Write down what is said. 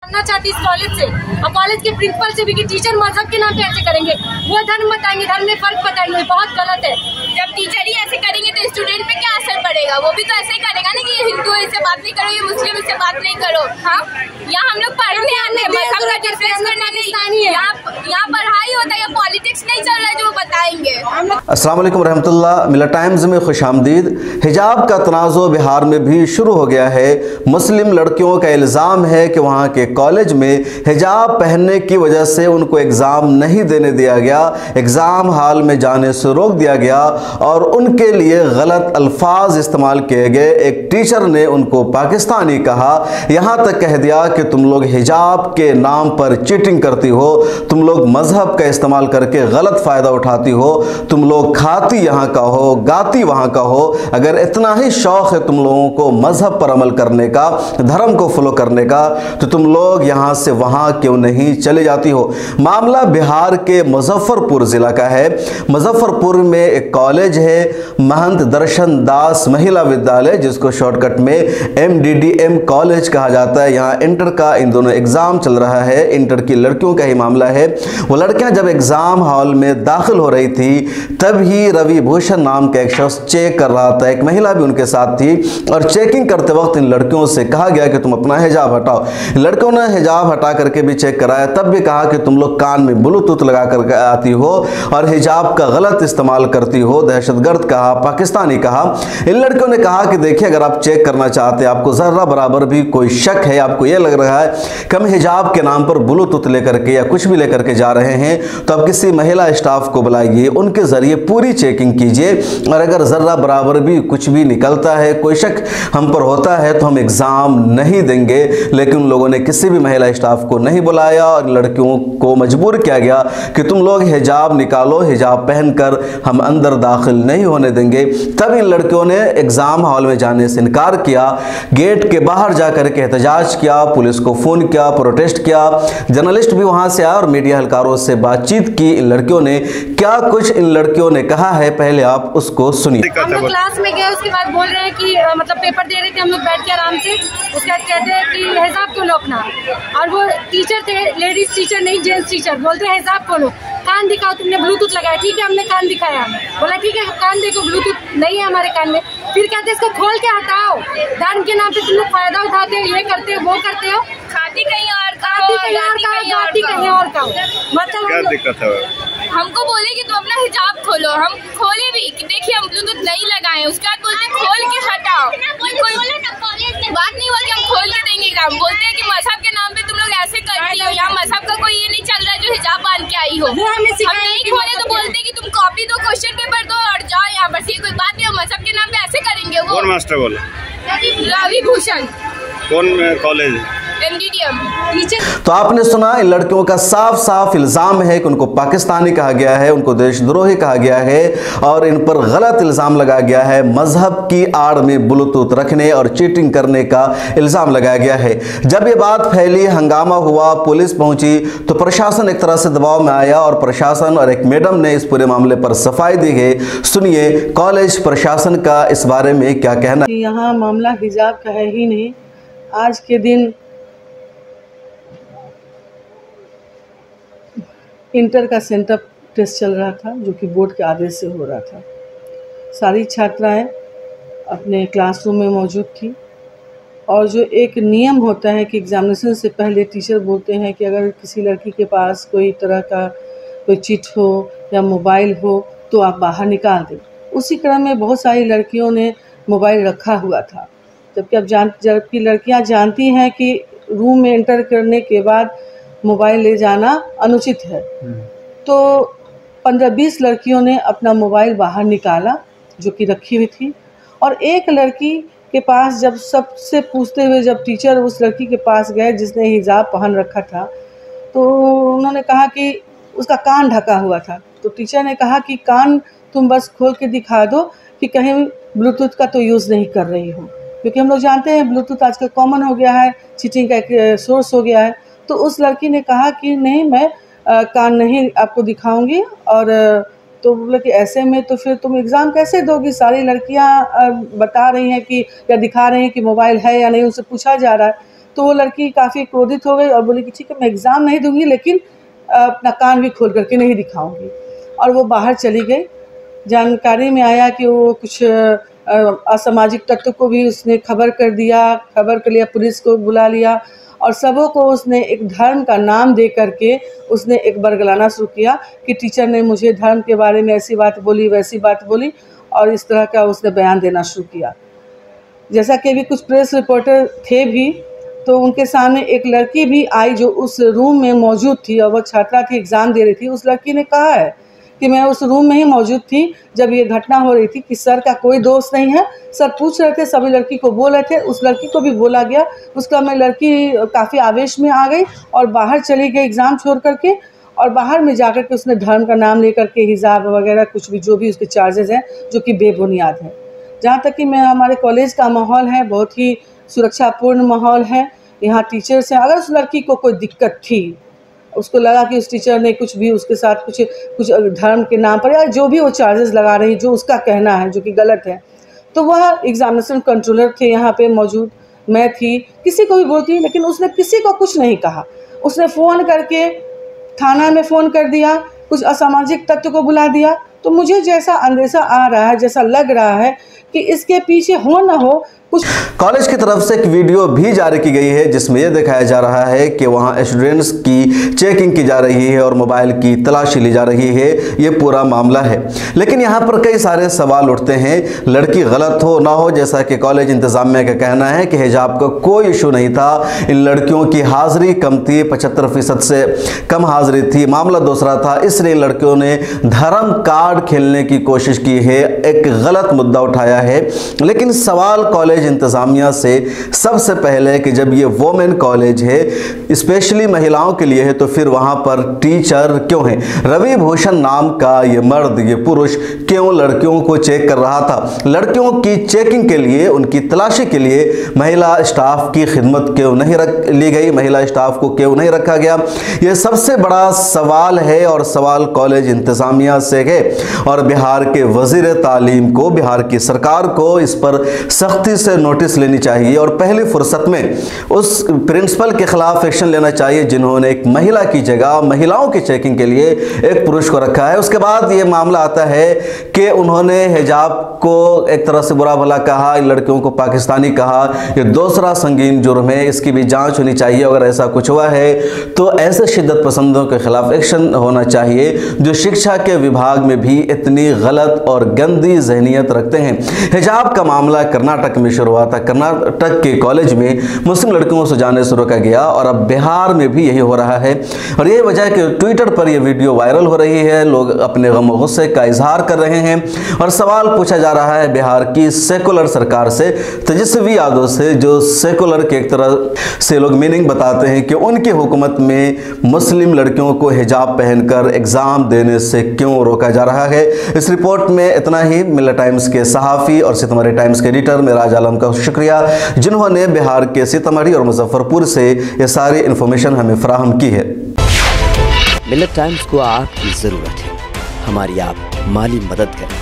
करना चाहती इस कॉलेज से और कॉलेज के प्रिंसिपल से भी कि टीचर मजहब के नाम पे ऐसे करेंगे, वो धर्म बताएंगे, धर्म में फर्क बताएंगे, बहुत गलत है। जब टीचर ही ऐसे करेंगे तो स्टूडेंट पे क्या असर पड़ेगा? वो भी तो ऐसे ही करेगा ना कि ये हिंदू है इससे बात नहीं करो, ये मुस्लिम इससे बात नहीं करो। हाँ, यहाँ हम लोग पढ़ने आते हैं, मजहब का डिफरेंस करने नहीं, यहाँ पढ़ाई होता है, पॉलिटिक्स नहीं चल रहा है जो बताएंगे। अस्सलाम वालेकुम रहमतुल्लाह। मिला टाइम्स में खुशामदीद। हिजाब का तनाज़ो बिहार में भी शुरू हो गया है। मुस्लिम लड़कियों का इल्ज़ाम है कि वहाँ के कॉलेज में हिजाब पहनने की वजह से उनको एग्ज़ाम नहीं देने दिया गया, एग्ज़ाम हॉल में जाने से रोक दिया गया और उनके लिए गलत अल्फाज इस्तेमाल किए गए। एक टीचर ने उनको पाकिस्तानी कहा, यहाँ तक कह दिया कि तुम लोग हिजाब के नाम पर चीटिंग करती हो, तुम लोग मजहब का इस्तेमाल करके गलत फ़ायदा उठाती हो, तुम लोग खाती यहाँ का हो, गाती वहाँ का हो। अगर इतना ही शौक़ है तुम लोगों को मजहब पर अमल करने का, धर्म को फॉलो करने का, तो तुम लोग यहाँ से वहाँ क्यों नहीं चले जाती हो। मामला बिहार के मुजफ्फरपुर ज़िला का है। मुजफ्फरपुर में एक कॉलेज है, महंत दर्शन दास महिला विद्यालय, जिसको शॉर्टकट में MDDM कॉलेज कहा जाता है। यहाँ इंटर का इन दोनों एग्ज़ाम चल रहा है। इंटर की लड़कियों का ही मामला है। वो लड़कियाँ जब एग्ज़ाम हॉल में दाखिल हो रही थी तभी रवि भूषण नाम का एक शख्स चेक कर रहा था, एक महिला भी उनके साथ थी, और चेकिंग करते वक्त इन लड़कियों से कहा गया कि तुम अपना हिजाब हटाओ। लड़कियों ने हिजाब हटा करके भी चेक कराया, तब भी कहा कि तुम लोग कान में ब्लूटूथ लगा कर आती हो और हिजाब का गलत इस्तेमाल करती हो। दहशतगर्द कहा, पाकिस्तानी कहा। इन लड़कियों ने कहा कि देखिए, अगर आप चेक करना चाहते हैं, आपको ज़र्रा बराबर भी कोई शक है, आपको यह लग रहा है कि हम हिजाब के नाम पर ब्लूटूथ लेकर के या कुछ भी लेकर के जा रहे हैं, तो आप किसी महिला स्टाफ को बुलाइए, उनके ज़रिए पूरी चेकिंग कीजिए, और अगर ज़र्रा बराबर भी कुछ भी निकलता है, कोई शक हम पर होता है, तो हम एग्ज़ाम नहीं देंगे। लेकिन उन लोगों ने किसी भी महिला स्टाफ को नहीं बुलाया और लड़कियों को मजबूर किया गया कि तुम लोग हिजाब निकालो, हिजाब पहनकर हम अंदर दाखिल नहीं होने देंगे। तब इन लड़कियों ने एग्ज़ाम हॉल में जाने से इनकार किया, गेट के बाहर जाकर के एहतजाज किया, पुलिस को फ़ोन किया, प्रोटेस्ट किया। जर्नलिस्ट भी वहाँ से आया और मीडिया एहलकारों से बातचीत की। इन लड़कियों ने क्या कुछ इन लड़कियों ने कहा है, पहले आप उसको सुनिए। हम लोग क्लास में गए, उसके बाद बोल रहे हैं कि मतलब पेपर दे रहे थे हम लोग बैठ के आराम से, उसके बाद कहते हैं कि हिजाब खोलो अपना, और वो टीचर थे, लेडीज टीचर नहीं जेंट्स टीचर, बोलते हैं हिजाब खोलो, कान दिखाओ, तुमने ब्लूटूथ लगाया। ठीक है, हमने कान दिखाया, बोला ठीक है कान देखो, ब्लूटूथ नहीं है हमारे कान में। फिर कहते इसको खोल के हटाओ, धर्म के नाम पे तुम लोग फायदा उठाते हो, ये करते हो, वो करते हो, खाती कहीं और का, गाती कहीं और का। मतलब क्या दिक्कत है? हमको बोले कि तुम अपना हिजाब खोलो, हम खोले भी कि देखिए हम ब्लूटूथ नहीं लगाए, उसके बाद बोलते खोल के हटाओ। कोई बात नहीं हुआ कि हम खोल के देंगे काम, बोलते हैं कि मजहब के नाम पे तुम लोग ऐसे करती हो, यहाँ मजहब का कोई ये नहीं चल रहा है जो हिजाब बांध के आई हो। हम नहीं खोले तो बोलते हैं कि तुम कॉपी दो, क्वेश्चन पेपर दो और जाओ यहाँ, बस ये कोई बात नहीं, मजहब के नाम पे ऐसे करेंगे। वो कौन मास्टर बोले? रवि भूषण। कौन कॉलेज? MDDM। तो आपने सुना, इन लड़कियों का साफ साफ इल्ज़ाम है कि उनको पाकिस्तानी कहा गया है, उनको देशद्रोही कहा गया है और इन पर गलत इल्ज़ाम लगाया गया है। मजहब की आड़ में ब्लूटूथ रखने और चीटिंग करने का इल्ज़ाम लगाया गया है। जब ये बात फैली, हंगामा हुआ, पुलिस पहुंची, तो प्रशासन एक तरह से दबाव में आया और प्रशासन और एक मैडम ने इस पूरे मामले पर सफाई दी है। सुनिए कॉलेज प्रशासन का इस बारे में क्या कहना। यहाँ मामला हिजाब का है ही नहीं। आज के दिन इंटर का सेंटर टेस्ट चल रहा था, जो कि बोर्ड के आदेश से हो रहा था। सारी छात्राएं अपने क्लासरूम में मौजूद थी, और जो एक नियम होता है कि एग्जामिनेशन से पहले टीचर बोलते हैं कि अगर किसी लड़की के पास कोई तरह का कोई चिट हो या मोबाइल हो तो आप बाहर निकाल दें। उसी क्रम में बहुत सारी लड़कियों ने मोबाइल रखा हुआ था, जबकि लड़कियां जानती हैं कि रूम में एंटर करने के बाद मोबाइल ले जाना अनुचित है। तो 15-20 लड़कियों ने अपना मोबाइल बाहर निकाला जो कि रखी हुई थी, और एक लड़की के पास जब सबसे पूछते हुए जब टीचर उस लड़की के पास गए जिसने हिजाब पहन रखा था, तो उन्होंने कहा कि उसका कान ढका हुआ था। तो टीचर ने कहा कि कान तुम बस खोल के दिखा दो कि कहीं ब्लूटूथ का तो यूज़ नहीं कर रही हो, क्योंकि हम लोग जानते हैं ब्लूटूथ आजकल कॉमन हो गया है, चीटिंग का एक सोर्स हो गया है। तो उस लड़की ने कहा कि नहीं, मैं कान नहीं आपको दिखाऊंगी। और तो बोला कि ऐसे में तो फिर तुम एग्ज़ाम कैसे दोगी? सारी लड़कियां बता रही हैं कि या दिखा रही हैं कि मोबाइल है या नहीं, उनसे पूछा जा रहा है। तो वो लड़की काफ़ी क्रोधित हो गई और बोली कि ठीक है मैं एग्ज़ाम नहीं दूंगी, लेकिन अपना कान भी खोल करके नहीं दिखाऊंगी, और वो बाहर चली गई। जानकारी में आया कि वो कुछ असामाजिक तत्व को भी उसने खबर कर लिया, पुलिस को बुला लिया, और सबों को उसने एक धर्म का नाम दे करके उसने एक बरगलाना शुरू किया कि टीचर ने मुझे धर्म के बारे में ऐसी बात बोली, वैसी बात बोली, और इस तरह का उसने बयान देना शुरू किया। जैसा कि अभी कुछ प्रेस रिपोर्टर थे भी, तो उनके सामने एक लड़की भी आई जो उस रूम में मौजूद थी, और वह छात्रा थी, एग्ज़ाम दे रही थी। उस लड़की ने कहा है कि मैं उस रूम में ही मौजूद थी जब ये घटना हो रही थी, कि सर का कोई दोष नहीं है। सर पूछ रहे थे, सभी लड़की को बोल रहे थे, उस लड़की को भी बोला गया। उसका में लड़की काफ़ी आवेश में आ गई और बाहर चली गई एग्ज़ाम छोड़ करके, और बाहर में जाकर के उसने धर्म का नाम लेकर के हिजाब वगैरह कुछ भी जो भी उसके चार्जेस हैं, जो कि बेबुनियाद हैं। जहाँ तक कि मैं हमारे कॉलेज का माहौल है, बहुत ही सुरक्षापूर्ण माहौल है। यहाँ टीचर्स हैं, अगर उस लड़की को कोई दिक्कत थी, उसको लगा कि उस टीचर ने कुछ भी उसके साथ कुछ धर्म के नाम पर या जो भी वो चार्जेस लगा रही, जो उसका कहना है जो कि गलत है, तो वह एग्जामिनेशन कंट्रोलर थे यहाँ पे मौजूद, मैं थी, किसी को भी बोलती, लेकिन उसने किसी को कुछ नहीं कहा। उसने फ़ोन करके थाना में फ़ोन कर दिया, कुछ असामाजिक तत्व को बुला दिया। तो मुझे जैसा अंदेशा आ रहा है, जैसा लग रहा है कि इसके पीछे हो न हो कुछ। कॉलेज की तरफ से एक वीडियो भी जारी की गई है जिसमें यह दिखाया जा रहा है कि वहां स्टूडेंट्स की चेकिंग की जा रही है और मोबाइल की तलाशी ली जा रही है। ये पूरा मामला है, लेकिन यहां पर कई सारे सवाल उठते हैं। लड़की गलत हो ना हो, जैसा कि कॉलेज इंतजामिया का कहना है कि हिजाब का कोई इशू नहीं था, इन लड़कियों की हाजिरी कम थी, 75% से कम हाजिरी थी, मामला दूसरा था, इसलिए लड़कियों ने धर्म कार्ड खेलने की कोशिश की है, एक गलत मुद्दा उठाया है। लेकिन सवाल कॉलेज इंतजामिया से सबसे पहले कि जब ये वोमेन कॉलेज है, स्पेशली महिलाओं के लिए है, तो फिर वहां पर टीचर क्यों है? रवि भूषण नाम का ये मर्द, ये पुरुष क्यों लड़कियों को चेक कर रहा था? लड़कियों की चेकिंग के लिए, उनकी तलाशी के लिए महिला स्टाफ की खिदमत क्यों नहीं ली गई? महिला स्टाफ को क्यों नहीं रखा गया? यह सबसे बड़ा सवाल है, और सवाल कॉलेज इंतजामिया से है, और बिहार के वजीर तालीम को, बिहार की सरकार को इस पर सख्ती से नोटिस लेनी चाहिए, और पहली फुर्सत में उस प्रिंसिपल के खिलाफ एक्शन लेना चाहिए जिन्होंने एक महिला की जगह महिलाओं की चेकिंग के लिए एक पुरुष को रखा है। उसके बाद ये मामला आता है कि उन्होंने हिजाब को एक तरह से बुरा भला कहा, लड़कियों को पाकिस्तानी कहा। ये दूसरा संगीन जुर्म है, इसकी भी जांच होनी चाहिए। अगर ऐसा कुछ हुआ है तो ऐसे शिद्दत पसंदों के खिलाफ एक्शन होना चाहिए जो शिक्षा के विभाग में भी इतनी गलत और गंदी जहनियत रखते हैं। हिजाब का मामला कर्नाटक में शुरू हुआ था, कर्नाटक के कॉलेज में मुस्लिम लड़कियों से जाने से रोका गया, और अब बिहार में भी यही हो रहा है। और यही वजह है कि ट्विटर पर यह वीडियो वायरल हो रही है, लोग अपने गम और गुस्से का इजहार कर रहे हैं, और सवाल पूछा जा रहा है बिहार की सेकुलर सरकार से, तेजस्वी यादव से, जो सेकुलर के एक तरह से लोग मीनिंग बताते हैं कि उनकी हुकूमत में मुस्लिम लड़कियों को हिजाब पहनकर एग्जाम देने से क्यों रोका जा रहा है। इस रिपोर्ट में इतना ही। मिलत टाइम्स के सहाफ़ी और सीतामढ़ी टाइम्स के एडिटर मेराज आलम का शुक्रिया, जिन्होंने बिहार के सीतामढ़ी और मुजफ्फरपुर से ये सारी इन्फॉर्मेशन हमें फराहम की है। मिलत टाइम्स को आपकी ज़रूरत है, हमारी आप माली मदद करें।